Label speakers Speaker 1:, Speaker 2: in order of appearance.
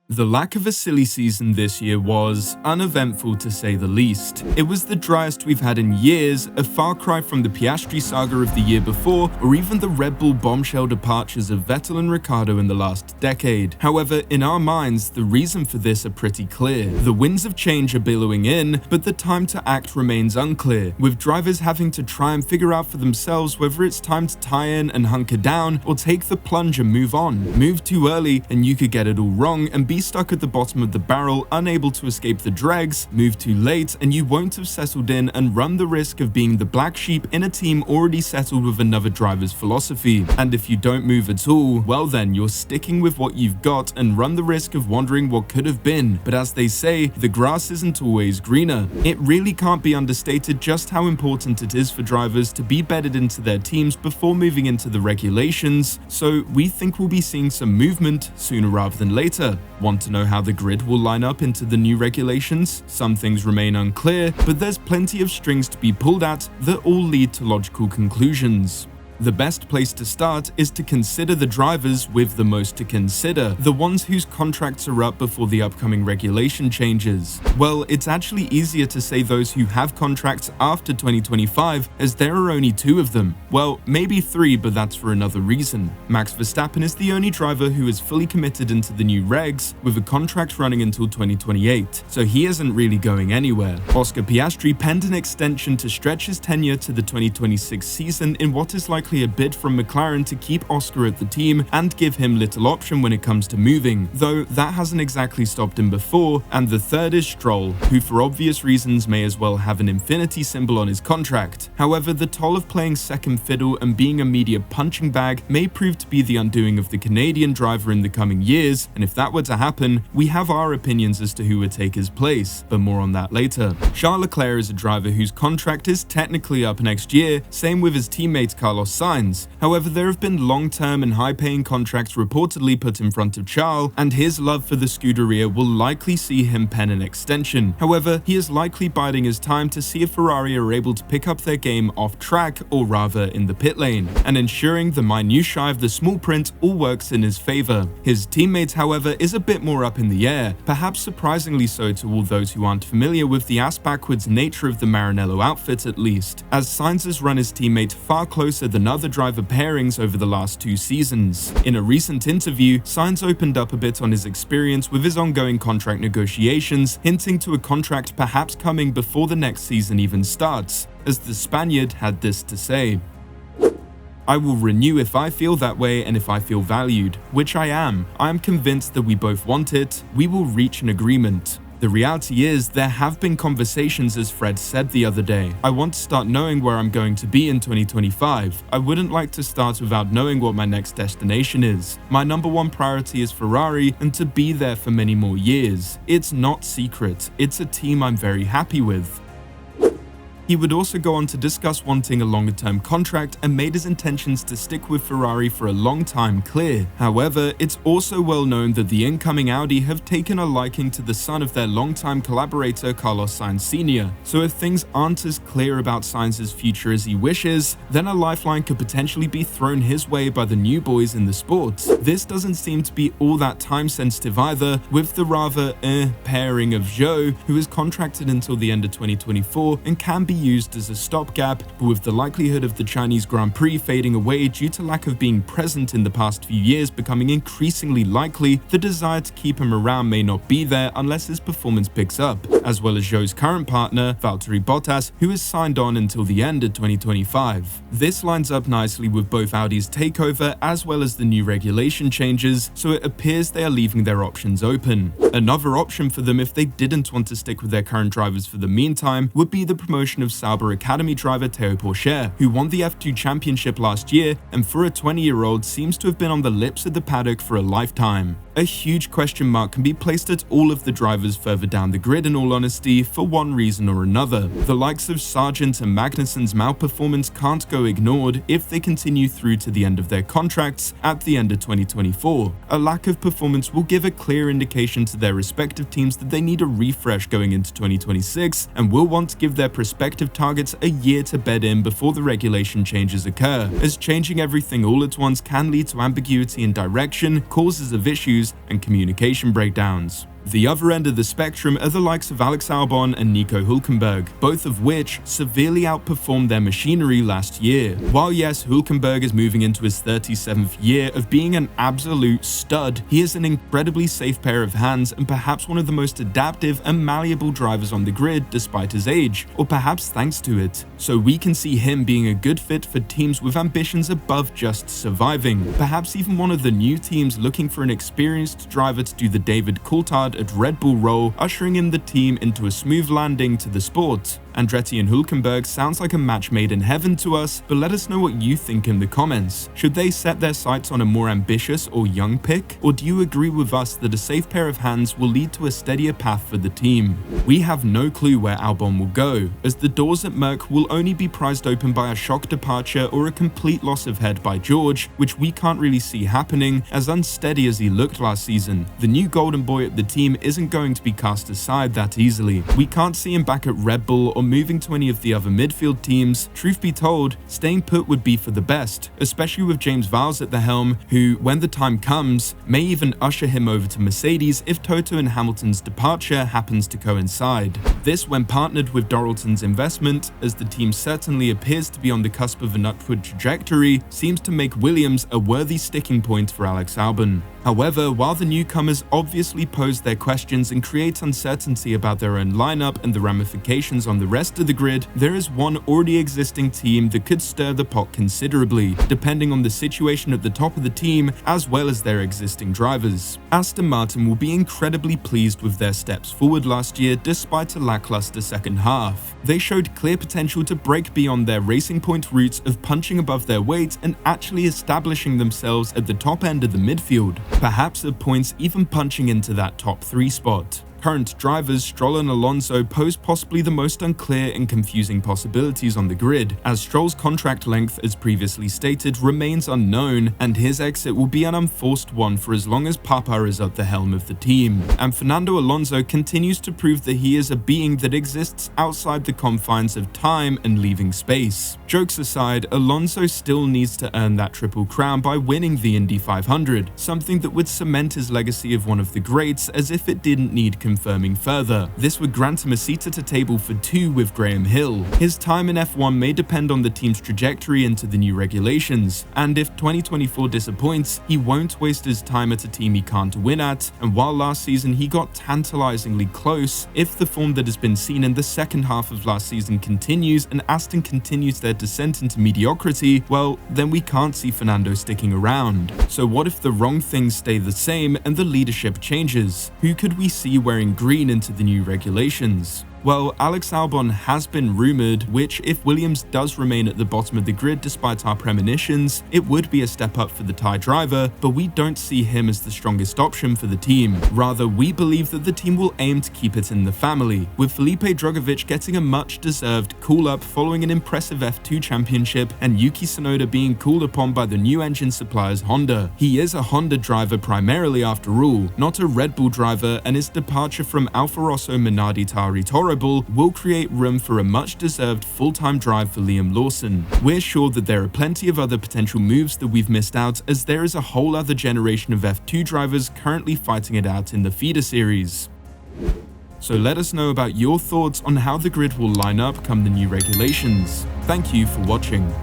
Speaker 1: The lack of a silly season this year was uneventful to say the least. It was the driest we've had in years, a far cry from the Pastry saga of the year before, or even the Red Bull bombshell departures of Vettel and Ricciardo in the last decade. However, in our minds, the reason for this are pretty clear. The winds of change are billowing in, but the time to act remains unclear, with drivers having to try and figure out for themselves whether it's time to tie in and hunker down, or take the plunge and move on. Move too early and you could get it all wrong and be stuck at the bottom of the barrel, unable to escape the dregs. Move too late and you won't have settled in and run the risk of being the black sheep in a team already settled with another driver's philosophy. And if you don't move at all, well then you're sticking with what you've got and run the risk of wondering what could have been. But as they say, the grass isn't always greener. It really can't be understated just how important it is for drivers to be bedded into their teams before moving into the regulations, so we think we'll be seeing some movement sooner rather than later. Want to know how the grid will line up into the new regulations? Some things remain unclear, but there's plenty of strings to be pulled at that all lead to logical conclusions. The best place to start is to consider the drivers with the most to consider, the ones whose contracts are up before the upcoming regulation changes. Well, it's actually easier to say those who have contracts after 2025, as there are only two of them. Well, maybe three, but that's for another reason. Max Verstappen is the only driver who is fully committed into the new regs, with a contract running until 2028, so he isn't really going anywhere. Oscar Piastri penned an extension to stretch his tenure to the 2026 season in what is likely a bid from McLaren to keep Oscar at the team and give him little option when it comes to moving, though that hasn't exactly stopped him before. And the third is Stroll, who for obvious reasons may as well have an infinity symbol on his contract. However, the toll of playing second fiddle and being a media punching bag may prove to be the undoing of the Canadian driver in the coming years, and if that were to happen, we have our opinions as to who would take his place, but more on that later. Charles Leclerc is a driver whose contract is technically up next year, same with his teammate Carlos Sainz. However, there have been long-term and high-paying contracts reportedly put in front of Charles, and his love for the Scuderia will likely see him pen an extension. However, he is likely biding his time to see if Ferrari are able to pick up their game off track, or rather in the pit lane, and ensuring the minutiae of the small print all works in his favor. His teammate, however, is a bit more up in the air, perhaps surprisingly so to all those who aren't familiar with the ass-backwards nature of the Maranello outfit at least, as Sainz has run his teammate far closer than other driver pairings over the last 2 seasons. In a recent interview, Sainz opened up a bit on his experience with his ongoing contract negotiations, hinting to a contract perhaps coming before the next season even starts, as the Spaniard had this to say: "I will renew if I feel that way and if I feel valued, which I am. I am convinced that we both want it. We will reach an agreement." The reality is, there have been conversations, as Fred said the other day. "I want to start knowing where I'm going to be in 2025. I wouldn't like to start without knowing what my next destination is. My number one priority is Ferrari and to be there for many more years. It's not secret. It's a team I'm very happy with." He would also go on to discuss wanting a longer-term contract and made his intentions to stick with Ferrari for a long time clear. However, it's also well known that the incoming Audi have taken a liking to the son of their longtime collaborator Carlos Sainz Sr., so if things aren't as clear about Sainz's future as he wishes, then a lifeline could potentially be thrown his way by the new boys in the sport. This doesn't seem to be all that time-sensitive either, with the rather pairing of Zhou, who is contracted until the end of 2024 and can be used as a stopgap, but with the likelihood of the Chinese Grand Prix fading away due to lack of being present in the past few years becoming increasingly likely, the desire to keep him around may not be there unless his performance picks up, as well as Zhou's current partner, Valtteri Bottas, who is signed on until the end of 2025. This lines up nicely with both Audi's takeover as well as the new regulation changes, so it appears they are leaving their options open. Another option for them if they didn't want to stick with their current drivers for the meantime would be the promotion of Sauber Academy driver Théo Pourchaire, who won the F2 championship last year and for a 20-year-old seems to have been on the lips of the paddock for a lifetime. A huge question mark can be placed at all of the drivers further down the grid in all honesty, for one reason or another. The likes of Sargent and Magnussen's malperformance can't go ignored if they continue through to the end of their contracts at the end of 2024. A lack of performance will give a clear indication to their respective teams that they need a refresh going into 2026 and will want to give their prospective targets a year to bed in before the regulation changes occur, as changing everything all at once can lead to ambiguity in direction, causes of issues, issues and communication breakdowns. The other end of the spectrum are the likes of Alex Albon and Nico Hülkenberg, both of which severely outperformed their machinery last year. While yes, Hülkenberg is moving into his 37th year of being an absolute stud, he is an incredibly safe pair of hands and perhaps one of the most adaptive and malleable drivers on the grid despite his age, or perhaps thanks to it. So we can see him being a good fit for teams with ambitions above just surviving, perhaps even one of the new teams looking for an experienced driver to do the David Coulthard at Red Bull role, ushering in the team into a smooth landing to the sport. Andretti and Hülkenberg sounds like a match made in heaven to us, but let us know what you think in the comments. Should they set their sights on a more ambitious or young pick, or do you agree with us that a safe pair of hands will lead to a steadier path for the team? We have no clue where Albon will go, as the doors at Merc will only be prized open by a shock departure or a complete loss of head by George, which we can't really see happening, as unsteady as he looked last season. The new golden boy at the team isn't going to be cast aside that easily. We can't see him back at Red Bull or moving to any of the other midfield teams. Truth be told, staying put would be for the best, especially with James Vowles at the helm, who, when the time comes, may even usher him over to Mercedes if Toto and Hamilton's departure happens to coincide. This when partnered with Doralton's investment, as the team certainly appears to be on the cusp of an upward trajectory, seems to make Williams a worthy sticking point for Alex Albon. However, while the newcomers obviously pose their questions and create uncertainty about their own lineup and the ramifications on the rest of the grid, there is one already existing team that could stir the pot considerably, depending on the situation at the top of the team as well as their existing drivers. Aston Martin will be incredibly pleased with their steps forward last year despite a lackluster second half. They showed clear potential to break beyond their Racing Point roots of punching above their weight and actually establishing themselves at the top end of the midfield, perhaps at points even punching into that top 3 spot. Current drivers Stroll and Alonso pose possibly the most unclear and confusing possibilities on the grid, as Stroll's contract length, as previously stated, remains unknown, and his exit will be an unforced one for as long as Papa is at the helm of the team. And Fernando Alonso continues to prove that he is a being that exists outside the confines of time and leaving space. Jokes aside, Alonso still needs to earn that triple crown by winning the Indy 500, something that would cement his legacy of one of the greats as if it didn't need confirming further. This would grant him a seat at a table for 2 with Graham Hill. His time in F1 may depend on the team's trajectory into the new regulations, and if 2024 disappoints, he won't waste his time at a team he can't win at, and while last season he got tantalizingly close, if the form that has been seen in the second half of last season continues and Aston continues their descent into mediocrity, well, then we can't see Fernando sticking around. So what if the wrong things stay the same and the leadership changes? Who could we see wearing green into the new regulations? Well, Alex Albon has been rumoured, which, if Williams does remain at the bottom of the grid despite our premonitions, it would be a step up for the Thai driver, but we don't see him as the strongest option for the team. Rather, we believe that the team will aim to keep it in the family, with Felipe Drugovich getting a much-deserved call-up following an impressive F2 championship and Yuki Tsunoda being called upon by the new engine suppliers Honda. He is a Honda driver primarily after all, not a Red Bull driver, and his departure from Alfa Rosso Minardi Tari Toro will create room for a much-deserved full-time drive for Liam Lawson. We're sure that there are plenty of other potential moves that we've missed out, as there is a whole other generation of F2 drivers currently fighting it out in the feeder series. So let us know about your thoughts on how the grid will line up come the new regulations. Thank you for watching.